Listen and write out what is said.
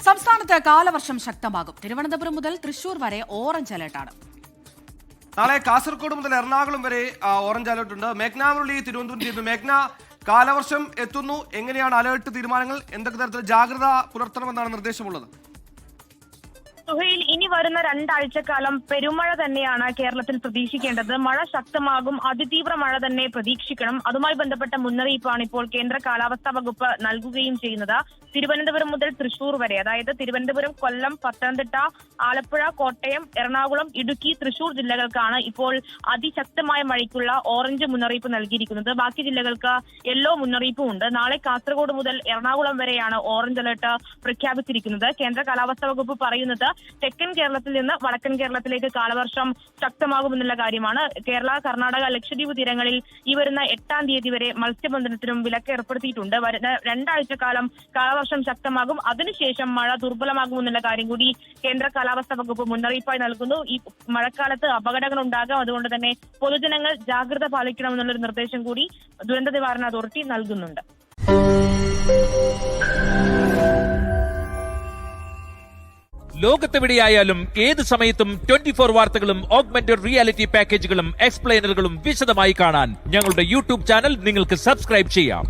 സംസ്ഥാനത്ത് കാലവർഷം ശക്തമാകും. തിരുവനന്തപുരം മുതൽ തൃശൂർ വരെ ഓറഞ്ച് അലർട്ടാണ്. നാളെ കാസർഗോഡ് മുതൽ എറണാകുളം വരെ ഓറഞ്ച് അലർട്ട് ഉണ്ട്. മേഘ്ന മുരളി തിരുവനന്തപുരം ചെയ്യുന്നു. മേഘ്ന, കാലവർഷം എത്തുന്നു, എങ്ങനെയാണ് അലർട്ട് തീരുമാനങ്ങൾ? എന്തൊക്കെ തരത്തിൽ ജാഗ്രത പുലർത്തണമെന്നാണ് നിർദ്ദേശമുള്ളത്? സുഹൈൽ, ഇനി വരുന്ന രണ്ടാഴ്ചക്കാലം പെരുമഴ തന്നെയാണ് കേരളത്തിൽ പ്രതീക്ഷിക്കേണ്ടത്. മഴ ശക്തമാകും, അതിതീവ്ര മഴ തന്നെ പ്രതീക്ഷിക്കണം. അതുമായി ബന്ധപ്പെട്ട മുന്നറിയിപ്പാണ് ഇപ്പോൾ കേന്ദ്ര കാലാവസ്ഥാ വകുപ്പ് നൽകുകയും ചെയ്യുന്നത്. തിരുവനന്തപുരം മുതൽ തൃശൂർ വരെ, അതായത് തിരുവനന്തപുരം, കൊല്ലം, പത്തനംതിട്ട, ആലപ്പുഴ, കോട്ടയം, എറണാകുളം, ഇടുക്കി, തൃശൂർ ജില്ലകൾക്കാണ് ഇപ്പോൾ അതിശക്തമായ മഴയ്ക്കുള്ള ഓറഞ്ച് മുന്നറിയിപ്പ് നൽകിയിരിക്കുന്നത്. ബാക്കി ജില്ലകൾക്ക് യെല്ലോ മുന്നറിയിപ്പും ഉണ്ട്. നാളെ കാസർഗോഡ് മുതൽ എറണാകുളം വരെയാണ് ഓറഞ്ച് അലർട്ട് പ്രഖ്യാപിച്ചിരിക്കുന്നത്. കേന്ദ്ര കാലാവസ്ഥാ വകുപ്പ് പറയുന്നത് തെക്കൻ കേരളത്തിൽ നിന്ന് വടക്കൻ കേരളത്തിലേക്ക് കാലവർഷം ശക്തമാകുമെന്നുള്ള കാര്യമാണ്. കേരള, കർണാടക, ലക്ഷദ്വീപ് തീരങ്ങളിൽ ഈ വരുന്ന 8-ാം തീയതി വരെ മത്സ്യബന്ധനത്തിനും വിലക്ക് ഏർപ്പെടുത്തിയിട്ടുണ്ട്. വരുന്ന രണ്ടാഴ്ചക്കാലം കാലവർഷം ശക്തമാകും, അതിനുശേഷം മഴ ദുർബലമാകുമെന്നുള്ള കാര്യം കൂടി കേന്ദ്ര കാലാവസ്ഥാ വകുപ്പ് മുന്നറിയിപ്പായി നൽകുന്നു. ഈ മഴക്കാലത്ത് അപകടങ്ങൾ ഉണ്ടാകാം, അതുകൊണ്ട് തന്നെ പൊതുജനങ്ങൾ ജാഗ്രത പാലിക്കണമെന്നുള്ളൊരു നിർദ്ദേശം കൂടി ദുരന്ത നിവാരണ അതോറിറ്റി നൽകുന്നുണ്ട്. ലോകത്തെവിടെയായാലും ഏത് സമയത്തും 24 വാർത്തകളും ഓഗ്മെന്റഡ് റിയാലിറ്റി പാക്കേജുകളും എക്സ്പ്ലെയിനറുകളും വിശദമായി കാണാൻ ഞങ്ങളുടെ യൂട്യൂബ് ചാനൽ നിങ്ങൾക്ക് സബ്സ്ക്രൈബ് ചെയ്യാം.